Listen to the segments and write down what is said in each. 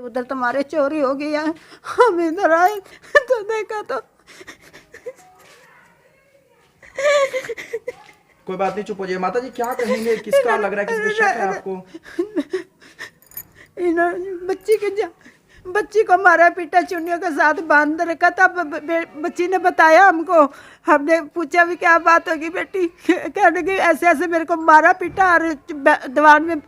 उधर तुम्हारे चोरी हो गई है। हम इधर आए तो देखा तो कोई बात नहीं, चुप हो जाइए। माता जी क्या कहेंगे, किसका लग रहा है, किस पे शक है आपको? बच्ची को मारा पीटा, चुन्नियों के साथ बांध रखा था। बच्ची ने बताया हमको, हमने पूछा भी क्या बात होगी बेटी, कहने की ऐसे ऐसे मेरे को मारा पीटा और दीवार में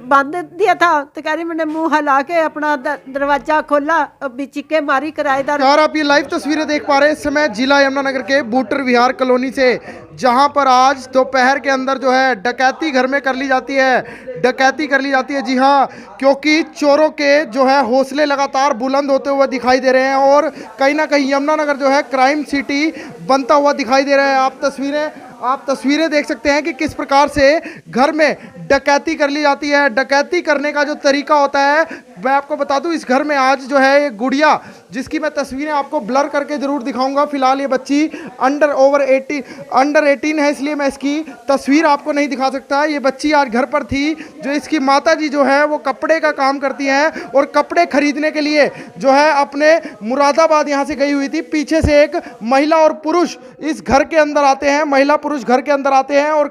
बांध दिया था। तो कह रही मैंने मुंह हिला के अपना दरवाजा खोला, अभी चिक्के मारी किराएदार। यार आप ये लाइव तस्वीरें देख पा रहे हैं इस समय जिला यमुनानगर के बूटर विहार कॉलोनी से, जहां पर आज दोपहर के अंदर जो है डकैती घर में कर ली जाती है, डकैती कर ली जाती है। जी हाँ, क्योंकि चोरों के जो है हौसले लगातार बुलंद होते हुए दिखाई दे रहे हैं और कहीं ना कहीं यमुनानगर जो है क्राइम सिटी बनता हुआ दिखाई दे रहा है। आप तस्वीरें देख सकते हैं कि किस प्रकार से घर में डकैती कर ली जाती है। डकैती करने का जो तरीका होता है मैं आपको बता दूं, इस घर में आज जो है ये गुड़िया, जिसकी मैं तस्वीरें आपको ब्लर करके जरूर दिखाऊंगा। फिलहाल ये बच्ची अंडर 18 है, इसलिए मैं इसकी तस्वीर आपको नहीं दिखा सकता। ये बच्ची आज घर पर थी, जो इसकी माता जी जो है वो कपड़े का काम करती हैं और कपड़े खरीदने के लिए जो है अपने मुरादाबाद यहाँ से गई हुई थी। पीछे से एक महिला और पुरुष इस घर के अंदर आते हैं, महिला पुरुष घर के अंदर आते हैं और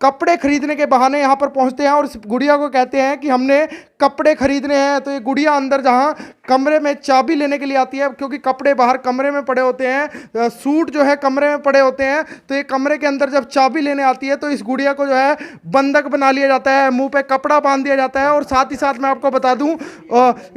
कपड़े खरीदने के बहाने यहाँ पर पहुँचते हैं और इस गुड़िया को कहते हैं कि हमने कपड़े खरीदने हैं। तो ये गुड़िया अंदर जहाँ कमरे में चाबी लेने के लिए आती है, क्योंकि कपड़े बाहर कमरे में पड़े होते हैं, सूट जो है कमरे में पड़े होते हैं, तो ये कमरे के अंदर जब चाबी लेने आती है तो इस गुड़िया को जो है बंधक बना लिया जाता है, मुंह पे कपड़ा बांध दिया जाता है। और साथ ही साथ मैं आपको बता दूं,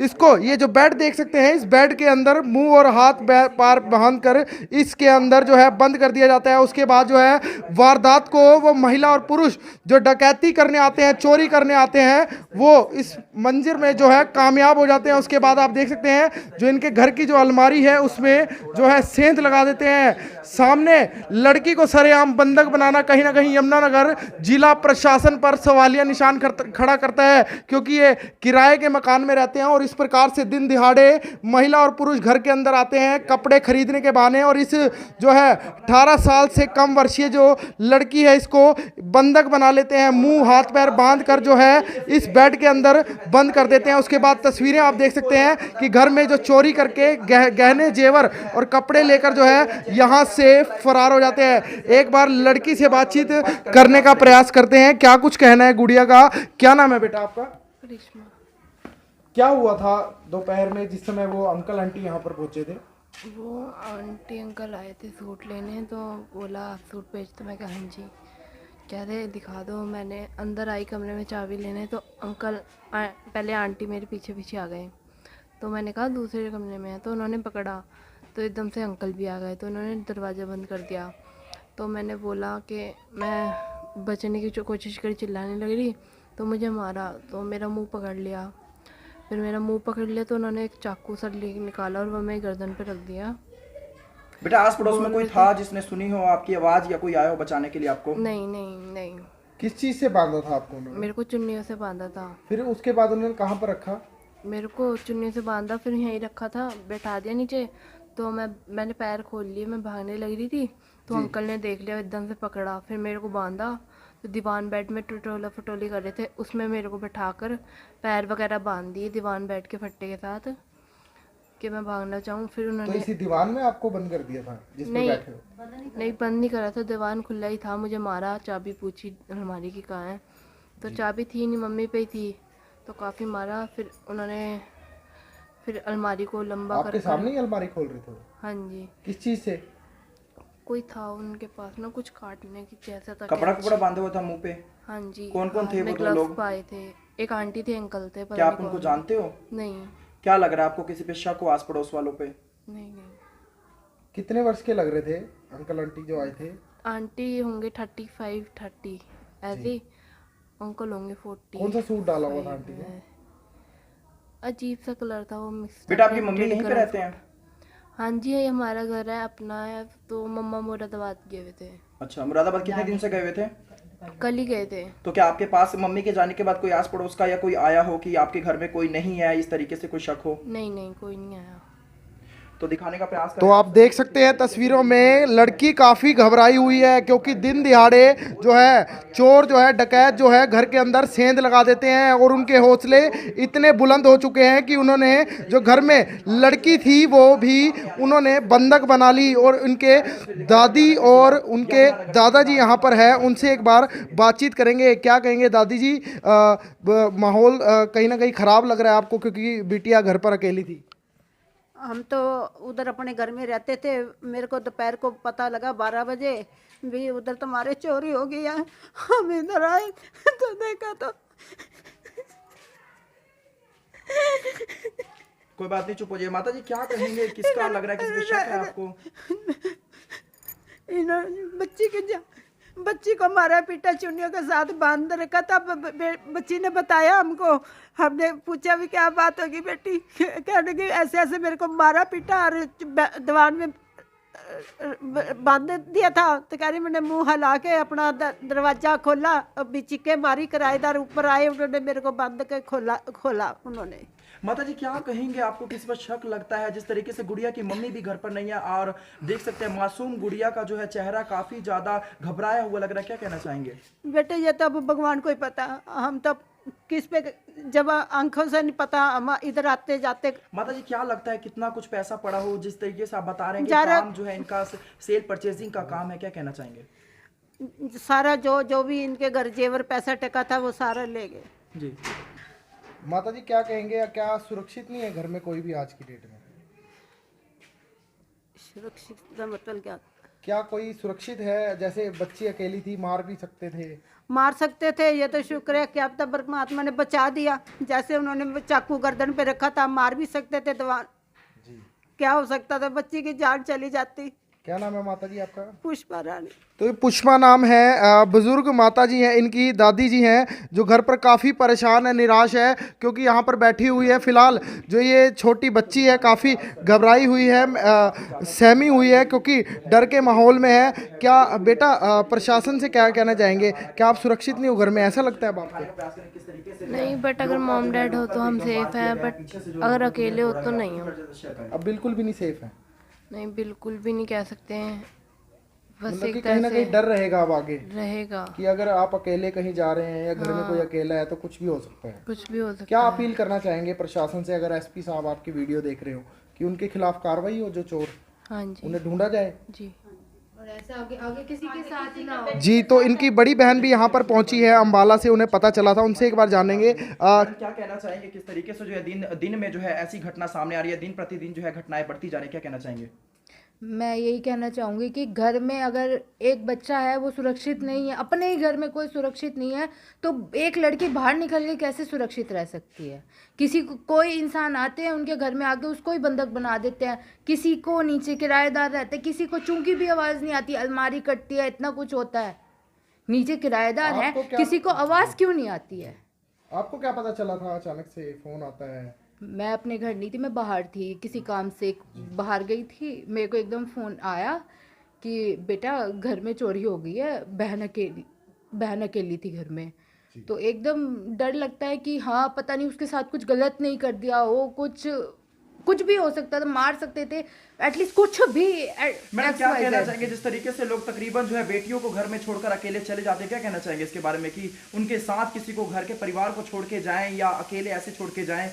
इसको ये जो बेड देख सकते हैं, इस बेड के अंदर मुंह और हाथ पार बांध कर इसके अंदर जो है बंद कर दिया जाता है। उसके बाद जो है वारदात को वो महिला और पुरुष जो डकैती करने आते हैं, चोरी करने आते हैं, वो इस मंजिल में जो है कामयाब हो जाते हैं। उसके बाद आप देख सकते हैं जो इनके घर की जो अलमारी है उसमें जो है सेंध लगा देते हैं। सामने लड़की को सरेआम बंधक बनाना कहीं ना कहीं यमुनानगर जिला प्रशासन पर सवालिया निशान खड़ा करता है, क्योंकि ये किराए के मकान में रहते हैं और इस प्रकार से दिन दिहाड़े महिला और पुरुष घर के अंदर आते हैं कपड़े खरीदने के बहाने। और इस जो है 18 साल से कम वर्षीय जो लड़की है इसको बंधक बना लेते हैं, मुंह हाथ पैर बांध कर जो है इस बेड के अंदर बंद कर देते हैं। उसके बाद तस्वीरें आप देख सकते हैं कि घर में जो चोरी करके गहने जेवर और कपड़े लेकर जो है यहाँ से फरार हो जाते हैं। एक बार लड़की से बातचीत करने का प्रयास करते हैं, क्या कुछ कहना है गुड़िया का। क्या नाम है बेटा आपका? करिश्मा। क्या हुआ था दोपहर में जिस समय वो अंकल आंटी यहाँ पर पहुंचे थे? वो आंटी अंकल आए थे सूट लेने, तो बोला सूट बेचते। मैं कहा हाँ जी। कह रहे दिखा दो। मैंने अंदर आई कमरे में चाबी लेने, तो अंकल पहले आंटी मेरे पीछे पीछे आ गए, तो मैंने कहा दूसरे कमरे में है, तो उन्होंने पकड़ा, तो एकदम से अंकल भी आ गए, तो उन्होंने दरवाज़ा बंद कर दिया। तो मैंने बोला कि मैं बचने की कोशिश करी, चिल्लाने लग रही, तो मुझे मारा, तो मेरा मुंह पकड़ लिया। फिर मेरा मुंह पकड़ लिया तो उन्होंने एक चाकू सा निकाला और वो मेरी गर्दन पे रख दिया। बेटा आस पड़ोस में कोई था जिसने सुनी हो आपकी आवाज, या कोई आया हो बचाने के लिए आपको? नहीं नहीं नहीं। किस चीज से बांधा था आपको उन्होंने? मेरे को चुन्नियों से बांधा था। फिर उसके बाद उन्होंने कहाँ पर रखा? मेरे को चुन्नी से बांधा, फिर यहीं रखा था, बैठा दिया नीचे। तो मैंने पैर खोल लिए, मैं भागने लग रही थी, तो अंकल ने देख लिया, एकदम से पकड़ा, फिर मेरे को बांधा। तो दीवान बेड में टटोला फटोली कर रहे थे, उसमें मेरे को बैठाकर पैर वगैरह बांध दिए दीवान बेड के फट्टे के साथ कि मैं भागना चाहूँ। फिर उन्होंने तो इसी दीवान में आपको बंद कर दिया था जिसमें बैठे हो? नहीं, बंद नहीं करा था, दीवान खुला ही था। मुझे मारा, चाबी पूछी अलमारी की कहाँ है, तो चाबी थी नहीं, मम्मी पे ही थी, तो काफ़ी मारा। फिर उन्होंने अलमारी को लंबा आपके सामने ही अलमारी खोल रहे थे? हाँ जी। किस चीज से? कोई था उनके पास ना, कुछ काटने की जैसा था। कपड़ा बांधे हुआ था मुंह पे? हाँ जी। कौन कौन थे वो दो लोग? पाए थे, एक आंटी थे, अंकल थे। क्या आप उनको जानते हो? नहीं। क्या लग रहा है आपको, किसी पे शक हो आस पड़ोस वालों पे? नहीं नहीं। कितने वर्ष के लग रहे थे अंकल आंटी जो आए थे? आंटी होंगे 35-30 ऐसे, अंकल होंगे 40। कौन सा सूट डाला हुआ था आंटी ने? अजीब सा कलर था वो, मिक्स। बेटा आपकी मम्मी यहीं पे रहते हैं? हाँ जी, ये हमारा घर है, अपना है। तो मम्मा मुरादाबाद गए हुए थे। अच्छा, मुरादाबाद कितने दिन से गए हुए थे? कल ही गए थे। तो क्या आपके पास मम्मी के जाने के बाद कोई आस पड़ोस का या कोई आया हो कि आपके घर में कोई नहीं है, इस तरीके से कोई शक हो? नहीं नहीं, कोई नहीं आया। तो दिखाने का प्रयास तो करें। आप देख सकते हैं तस्वीरों में लड़की काफ़ी घबराई हुई है, क्योंकि दिन दिहाड़े जो है चोर जो है डकैत जो है घर के अंदर सेंध लगा देते हैं और उनके हौसले इतने बुलंद हो चुके हैं कि उन्होंने जो घर में लड़की थी वो भी उन्होंने बंधक बना ली। और उनके दादी और उनके दादाजी यहाँ पर है, उनसे एक बार बातचीत करेंगे। क्या कहेंगे दादी जी? माहौल कहीं ना कहीं ख़राब लग रहा है आपको, क्योंकि बिटिया घर पर अकेली थी। हम तो उधर अपने घर में रहते थे। मेरे को दोपहर को पता लगा 12 बजे भी उधर तुम्हारे चोरी हो गई है। हम इधर आए तो देखा तो कोई बात नहीं, चुप हो जाइए। माता जी क्या कहेंगे, किसका लग रहा है, किस पे शक है आपको? इन्होंने बच्ची को मारा पीटा, चुन्नियों के साथ बांध रखा था। बच्ची ने बताया हमको, हमने पूछा भी क्या बात होगी बेटी, कहने की ऐसे ऐसे मेरे को मारा पीटा और दीवार में बांध दिया था। तो कह रही मैंने मुंह हिला के अपना दरवाजा खोला, अभी चीखे मारी, किराएदार ऊपर आए, उन्होंने मेरे को बंद के खोला उन्होंने। माता जी क्या कहेंगे, आपको किस पर शक लगता है? जिस तरीके से गुड़िया की मम्मी भी घर पर नहीं है और देख सकते हैं मासूम गुड़िया का जो है चेहरा काफी ज्यादा घबराया हुआ लग रहा है, क्या कहना चाहेंगे? बेटे ये तो अब भगवान को ही पता, हम तो किस पे जब आंखों से नहीं पता, हम इधर आते जाते। माता जी क्या लगता है कितना कुछ पैसा पड़ा हो, जिस तरीके से आप बता रहे हैं कि ज़रा- काम जो है इनका सेल परचेजिंग का काम है, क्या कहना चाहेंगे? सारा जो भी इनके घर जेवर पैसा टका था वो सारा ले गए। जी माता जी क्या कहेंगे, क्या सुरक्षित नहीं है घर में कोई भी आज की डेट में? सुरक्षित का मतलब क्या कोई सुरक्षित है? जैसे बच्ची अकेली थी, मार भी सकते थे। मार सकते थे, ये तो शुक्र है कि अब तक परमात्मा ने बचा दिया। जैसे उन्होंने चाकू गर्दन पे रखा था, मार भी सकते थे। दीवार जी, क्या हो सकता था, बच्ची की जान चली जाती। क्या नाम है माता जी आपका? पुष्पा रानी। तो ये पुष्पा नाम है, बुजुर्ग माता जी हैं, इनकी दादी जी हैं, जो घर पर काफ़ी परेशान है, निराश है, क्योंकि यहाँ पर बैठी हुई है। फिलहाल जो ये छोटी बच्ची है काफ़ी घबराई हुई है, सहमी हुई है, क्योंकि डर के माहौल में है। क्या बेटा प्रशासन से क्या कहना चाहेंगे? क्या आप सुरक्षित नहीं हो घर में, ऐसा लगता है बाप को? नहीं, बट अगर मॉम डैड हो तो हम सेफ हैं, बट अगर अकेले हो तो नहीं हो। अब बिल्कुल भी नहीं सेफ है, नहीं, बिल्कुल भी नहीं कह सकते हैं। बस मतलब कि एक कहीं ना तरह कहीं से डर रहेगा अब आगे रहेगा, कि अगर आप अकेले कहीं जा रहे हैं या घर में कोई अकेला है तो कुछ भी हो सकता है। कुछ भी हो सकता क्या है। अपील करना चाहेंगे प्रशासन से, अगर एसपी साहब आपकी वीडियो देख रहे हो, कि उनके खिलाफ कार्रवाई हो, जो चोर हाँ जी उन्हें ढूंढा जाए? जी, और ऐसा आगे किसी के साथ ना हो। जी, तो इनकी बड़ी बहन भी यहाँ पर पहुंची है अंबाला से, उन्हें पता चला था, उनसे एक बार जानेंगे। क्या कहना चाहेंगे, किस तरीके से जो है दिन में जो है ऐसी घटना सामने आ रही है, दिन प्रतिदिन जो है घटनाएं बढ़ती जा रही है, क्या कहना चाहेंगे? मैं यही कहना चाहूँगी कि घर में अगर एक बच्चा है वो सुरक्षित नहीं है, अपने ही घर में कोई सुरक्षित नहीं है, तो एक लड़की बाहर निकल के कैसे सुरक्षित रह सकती है? कोई इंसान आते हैं उनके घर में आके उसको ही बंधक बना देते हैं, किसी को नीचे किराएदार रहते हैं, किसी को चूंकि भी आवाज़ नहीं आती, अलमारी कटती है, इतना कुछ होता है, नीचे किराएदार है, किसी को आवाज़ क्यों नहीं आती है? आपको क्या पता चला था अचानक से फोन आता है? मैं अपने घर नहीं थी, मैं बाहर थी, किसी काम से बाहर गई थी, मेरे को एकदम फ़ोन आया कि बेटा घर में चोरी हो गई है, बहन अकेली थी घर में। तो एकदम डर लगता है कि हाँ पता नहीं उसके साथ कुछ गलत नहीं कर दिया हो, कुछ भी हो सकता था, मार सकते थे, एटलीस्ट कुछ भी। मैडम क्या कहना चाहेंगे, जिस तरीके से लोग तकरीबन जो है बेटियों को घर में छोड़कर अकेले चले जाते हैं, क्या कहना चाहेंगे इसके बारे में, कि उनके साथ किसी को घर के परिवार को छोड़ के जाएं या अकेले ऐसे छोड़ के जाएं?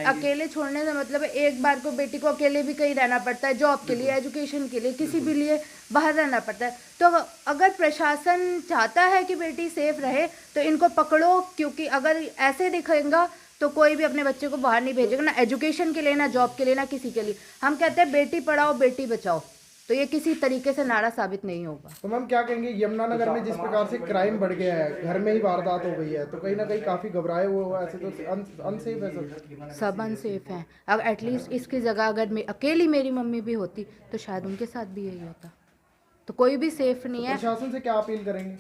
अकेले छोड़ने का मतलब एक बार को बेटी को अकेले भी कहीं रहना पड़ता है, जॉब के लिए, एजुकेशन के लिए, किसी भी लिए बाहर रहना पड़ता है। तो अगर प्रशासन चाहता है कि बेटी सेफ रहे तो इनको पकड़ो, क्योंकि अगर ऐसे दिखेगा तो कोई भी अपने बच्चे को बाहर नहीं भेजेगा, ना एजुकेशन के लिए, ना जॉब के लिए, ना किसी के लिए। हम कहते हैं बेटी पढ़ाओ बेटी बचाओ, तो ये किसी तरीके से नारा साबित नहीं होगा। तो मैम क्या कहेंगे, यमुनानगर में जिस प्रकार से क्राइम बढ़ गया है, घर में ही वारदात हो गई है, तो कहीं ना कहीं काफी घबराए हुए हो, ऐसे तो अनसेफ है सब अनसेफ हैं। अब एटलीस्ट इसकी जगह अगर अकेली मेरी मम्मी भी होती तो शायद उनके साथ भी यही होता, तो कोई भी सेफ नहीं है। प्रशासन से क्या अपील करेंगे?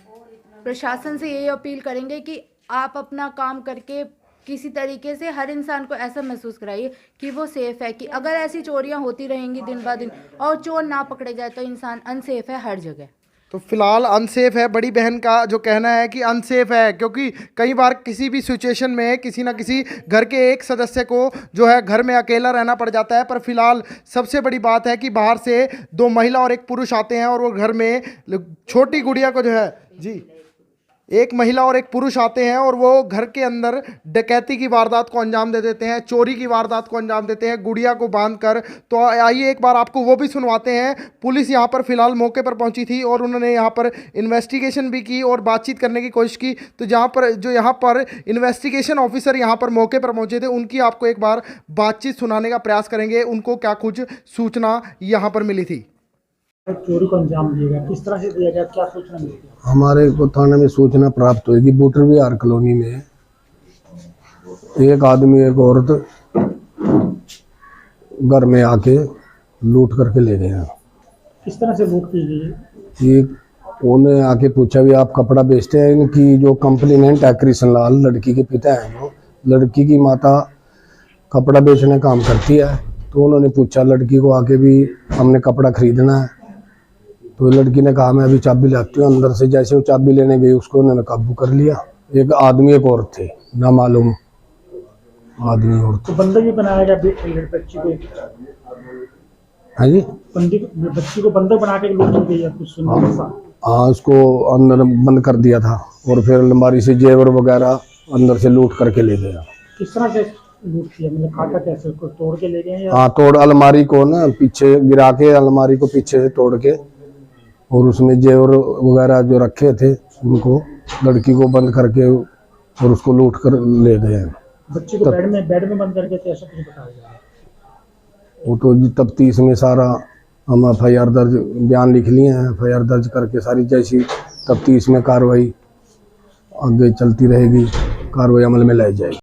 प्रशासन से यही अपील करेंगे कि आप अपना काम करके किसी तरीके से हर इंसान को ऐसा महसूस कराइए कि वो सेफ है, कि अगर ऐसी चोरियां होती रहेंगी दिन ब दिन और चोर ना पकड़े जाए तो इंसान अनसेफ है हर जगह। तो फिलहाल अनसेफ है, बड़ी बहन का जो कहना है कि अनसेफ है, क्योंकि कई बार किसी भी सिचुएशन में किसी ना किसी घर के एक सदस्य को जो है घर में अकेला रहना पड़ जाता है। पर फिलहाल सबसे बड़ी बात है कि बाहर से 2 महिला और 1 पुरुष आते हैं और वो घर में छोटी गुड़िया को जो है जी, 1 महिला और 1 पुरुष आते हैं और वो घर के अंदर डकैती की वारदात को अंजाम दे देते हैं, चोरी की वारदात को अंजाम देते हैं गुड़िया को बांधकर। तो आइए एक बार आपको वो भी सुनवाते हैं। पुलिस यहाँ पर फिलहाल मौके पर पहुंची थी और उन्होंने यहाँ पर इन्वेस्टिगेशन भी की और बातचीत करने की कोशिश की। तो यहाँ पर इन्वेस्टिगेशन ऑफिसर यहाँ पर मौके पर पहुंचे थे, उनकी आपको एक बार बातचीत सुनाने का प्रयास करेंगे, उनको क्या कुछ सूचना यहाँ पर मिली थी। चोरी को अंजाम दिया गया, किस तरह से दिया गया, क्या सूचना मिली? हमारे को थाने में सूचना प्राप्त हुई कि बूटर विहार कॉलोनी में एक आदमी एक औरत घर में आके लूट करके ले गए हैं। किस तरह से लूट की गई? ये उन्हें आके पूछा भी आप कपड़ा बेचते हैं? इनकी जो कंप्लेनेंट है कृष्ण लाल, लड़की के पिता हैं, वो लड़की की माता कपड़ा बेचने काम करती है। तो उन्होंने पूछा लड़की को आके भी हमने कपड़ा खरीदना है। तो लड़की ने कहा मैं अभी चाबी लाती हूँ। अंदर से जैसे वो चाबी लेने गई उसको उन्होंने काबू कर लिया। एक आदमी एक औरत थे, ना मालूम आदमी औरत। तो बंदा भी बनाया गया बच्ची को? हाँ जी, बच्ची को बंदा बना के लूट की गई है कुछ सुनने के साथ? हाँ, उसको अंदर बंद कर दिया था और फिर अलमारी से जेवर वगैरह अंदर से लूट करके ले गया। किस तरह से लूट किया, मतलब काटा कैसे, उसको तोड़ के ले गए या? हाँ, तोड़ अलमारी को ना पीछे गिरा के, अलमारी को पीछे से तोड़ के और उसमें जेवर वगैरह जो रखे थे उनको लड़की को बंद करके और उसको लूट कर ले गए। बच्ची को बेड में बंद करके थे, ऐसा कुछ बताया जा रहा है? वो तो तफ्तीश में सारा हम FIR दर्ज बयान लिख लिए हैं। FIR दर्ज करके सारी जैसी तफ्तीश में कार्रवाई आगे चलती रहेगी, कार्रवाई अमल में लाई जाएगी।